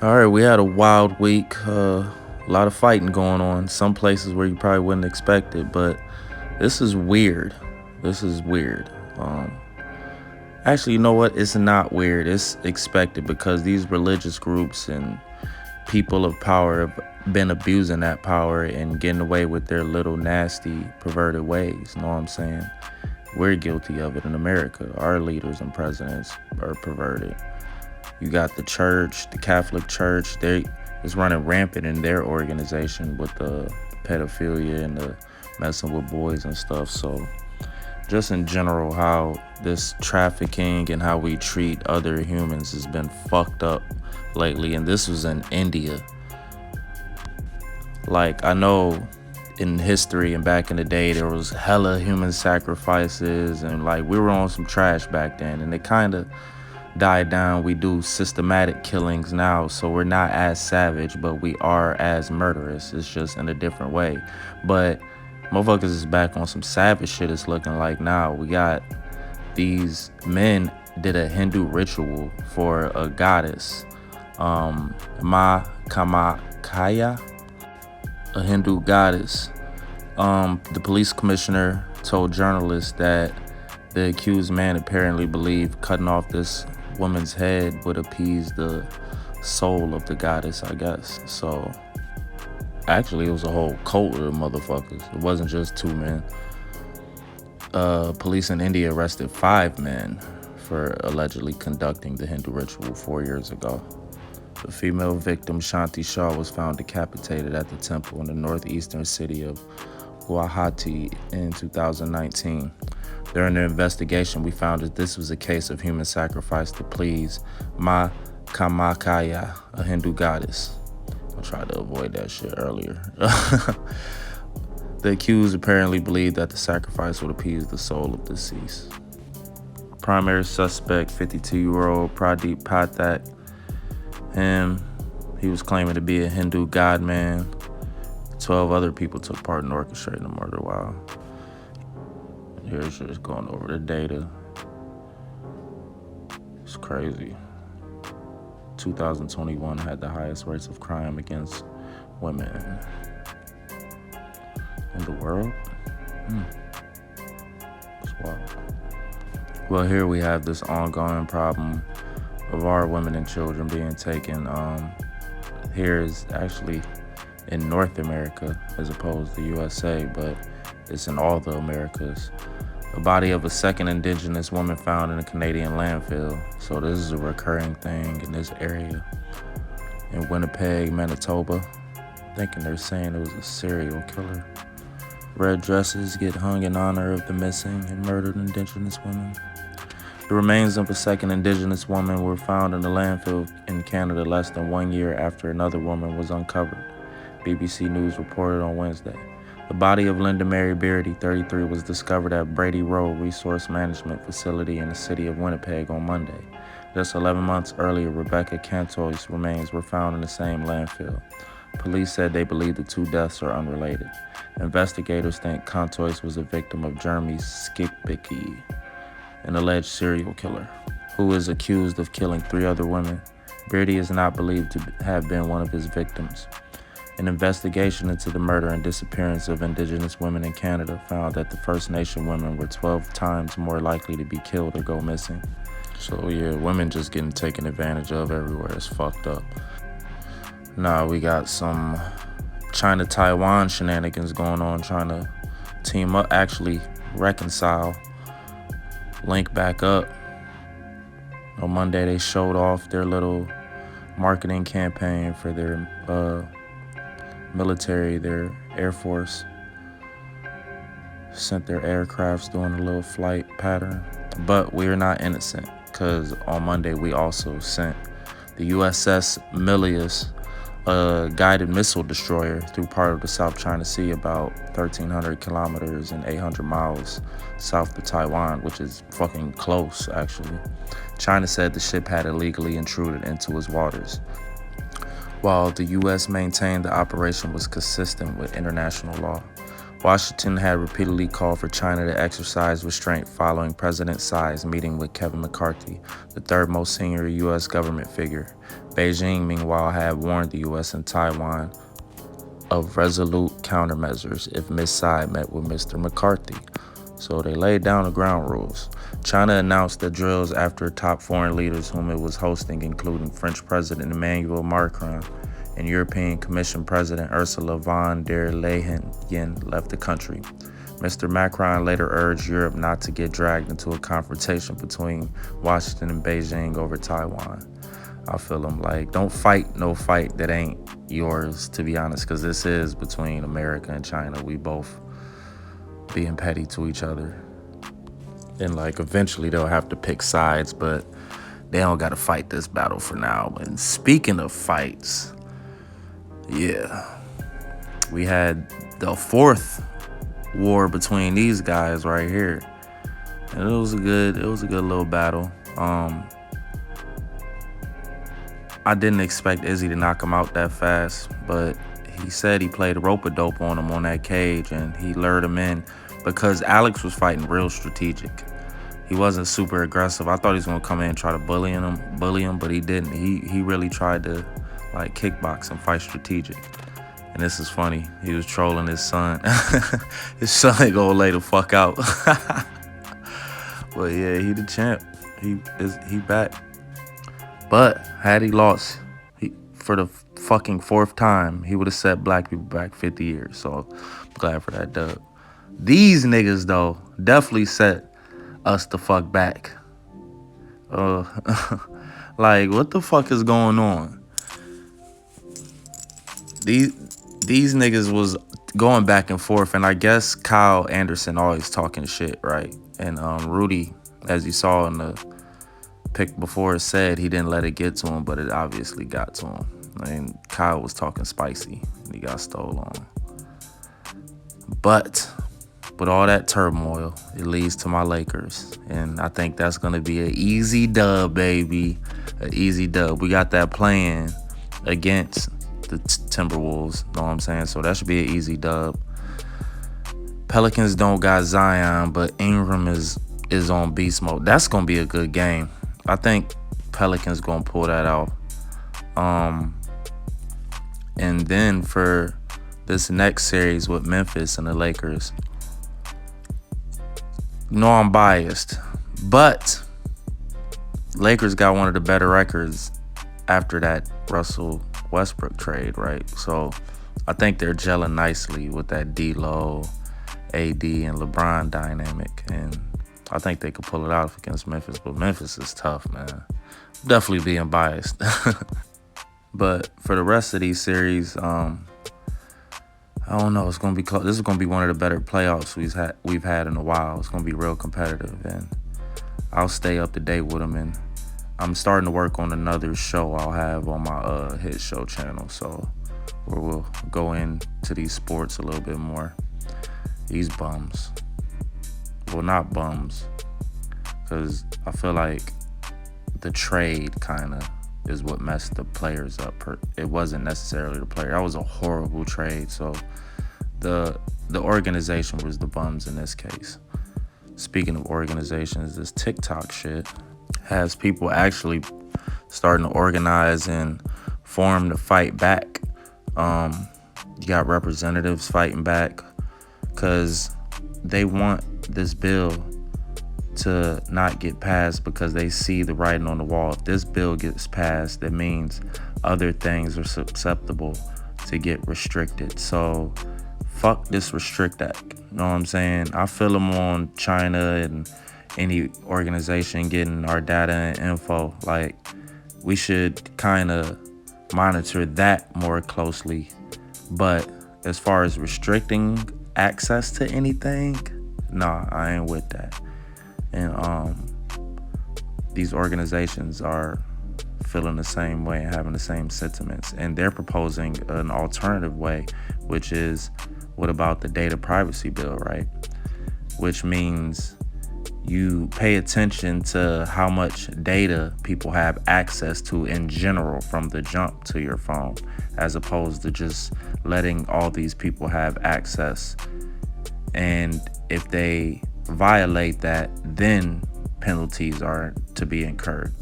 All right, we had a wild week. A lot of fighting going on. Some places where you probably wouldn't expect it, but this is weird. This is weird. Um, Actually, you know what? It's not weird. It's expected because these religious groups and people of power have been abusing that power and getting away with their little nasty, perverted ways. You know what I'm saying? We're guilty of it in America. Our leaders and presidents are perverted. You got the church, the Catholic Church. They is running rampant in their organization with the pedophilia and the messing with boys and stuff. So just in general, how this trafficking and how we treat other humans has been fucked up lately. And this was in India. Like, I know in history and back in the day, there was hella human sacrifices, and like we were on some trash back then, and it kind of died down. We do systematic killings now, so we're not as savage, but we are as murderous. It's just in a different way. But motherfuckers is back on some savage shit. It's looking like now. We got these men did a Hindu ritual for a goddess, Ma Kamakaya, a Hindu goddess. The police commissioner told journalists that the accused man apparently believed cutting off this woman's head would appease the soul of the goddess, I guess. So actually, it was a whole cult of motherfuckers. It wasn't just two men. Police in India arrested 5 men for allegedly conducting the Hindu ritual 4 years ago. The female victim, Shanti Shah, was found decapitated at the temple in the northeastern city of Guwahati in 2019. During the investigation, we found that this was a case of human sacrifice to please Ma Kamakaya, a Hindu goddess. I tried to avoid that shit earlier. The accused apparently believed that the sacrifice would appease the soul of the deceased. Primary suspect, 52-year-old Pradeep Pathak. He was claiming to be a Hindu god man. 12 other people took part in orchestrating the murder. Wow. Here's just going over the data. It's crazy. 2021 had the highest rates of crime against women in the world. It's wild. Well, here we have this ongoing problem of our women and children being taken. Here is actually in North America as opposed to USA, but it's in all the Americas. The body of a second indigenous woman found in a Canadian landfill. So this is a recurring thing in this area. In Winnipeg, Manitoba, thinking they're saying it was a serial killer. Red dresses get hung in honor of the missing and murdered indigenous women. The remains of a second indigenous woman were found in a landfill in Canada less than 1 year after another woman was uncovered, BBC News reported on Wednesday. The body of Linda Mary Beardy, 33, was discovered at Brady Road Resource Management Facility in the city of Winnipeg on Monday. Just 11 months earlier, Rebecca Cantoy's remains were found in the same landfill. Police said they believe the 2 deaths are unrelated. Investigators think Cantoy's was a victim of Jeremy Skipicki, an alleged serial killer, who is accused of killing 3 other women. Beardy is not believed to have been one of his victims. An investigation into the murder and disappearance of Indigenous women in Canada found that the First Nation women were 12 times more likely to be killed or go missing. So yeah, women just getting taken advantage of everywhere. It's fucked up. Now we got some China-Taiwan shenanigans going on, trying to team up, actually reconcile, link back up. On Monday, they showed off their little marketing campaign for their military, their Air Force. Sent their aircrafts doing a little flight pattern. But we're not innocent, because on Monday, we also sent the USS Milius, a guided missile destroyer, through part of the South China Sea, about 1,300 kilometers and 800 miles south of Taiwan, which is fucking close, actually. China said the ship had illegally intruded into its waters, while the U.S. maintained the operation was consistent with international law. Washington had repeatedly called for China to exercise restraint following President Xi's meeting with Kevin McCarthy, the third most senior U.S. government figure. Beijing, meanwhile, had warned the U.S. and Taiwan of resolute countermeasures if Miss Tsai met with Mr. McCarthy. So they laid down the ground rules. China announced the drills after top foreign leaders whom it was hosting, including French President Emmanuel Macron and European Commission President Ursula von der Leyen left the country. Mr. Macron later urged Europe not to get dragged into a confrontation between Washington and Beijing over Taiwan. I feel him like, don't fight no fight that ain't yours, to be honest, because this is between America and China. We both being petty to each other. And like eventually they'll have to pick sides, but they don't got to fight this battle for now. And speaking of fights, yeah, we had the fourth war between these guys right here. And it was a good little battle. I didn't expect Izzy to knock him out that fast, but he said he played rope-a-dope on him on that cage and he lured him in because Alex was fighting real strategic. He wasn't super aggressive. I thought he was gonna come in and try to bully him, but he didn't. He really tried to like kickbox and fight strategic. And this is funny. He was trolling his son. His son ain't gonna lay the fuck out. But yeah, he the champ. He back. But had he lost for the fucking fourth time, he would have set black people back 50 years. So I'm glad for that dub. These niggas, though, definitely set us the fuck back. Like, what the fuck is going on? These niggas was going back and forth, and I guess Kyle Anderson always talking shit, right? And Rudy, as you saw in the pick before, said he didn't let it get to him, but it obviously got to him. I mean, Kyle was talking spicy, and he got stole on. But with all that turmoil, it leads to my Lakers, and I think that's gonna be an easy dub, baby. An easy dub. We got that playing against the Timberwolves, know what I'm saying? So that should be an easy dub. Pelicans don't got Zion, but Ingram is on beast mode. That's gonna be a good game. I think Pelicans gonna pull that out. And then for this next series with Memphis and the Lakers, I'm biased, but Lakers got one of the better records after that Russell Westbrook trade, right? So I think they're gelling nicely with that D-Lo, AD, and LeBron dynamic, and I think they could pull it out against Memphis, but Memphis is tough, man. Definitely being biased. But for the rest of these series, I don't know. It's gonna be close. This is gonna be one of the better playoffs we've had in a while. It's gonna be real competitive, and I'll stay up to date with them. And I'm starting to work on another show I'll have on my hit show channel, so where we'll go into these sports a little bit more. These bums. Well, not bums, because I feel like the trade kind of is what messed the players up. It wasn't necessarily the player. That was a horrible trade. So the organization was the bums in this case. Speaking of organizations, this TikTok shit has people actually starting to organize and form to fight back. You got representatives fighting back because they want this bill to not get passed because they see the writing on the wall. If this bill gets passed, that means other things are susceptible to get restricted. So fuck this Restrict Act. You know what I'm saying? I feel them on China and any organization getting our data and info. Like, we should kind of monitor that more closely. But as far as restricting access to anything, nah, I ain't with that. And these organizations are feeling the same way and having the same sentiments. And they're proposing an alternative way, which is, what about the data privacy bill, right? Which means you pay attention to how much data people have access to in general from the jump to your phone, as opposed to just letting all these people have access. And if they violate that, then penalties are to be incurred.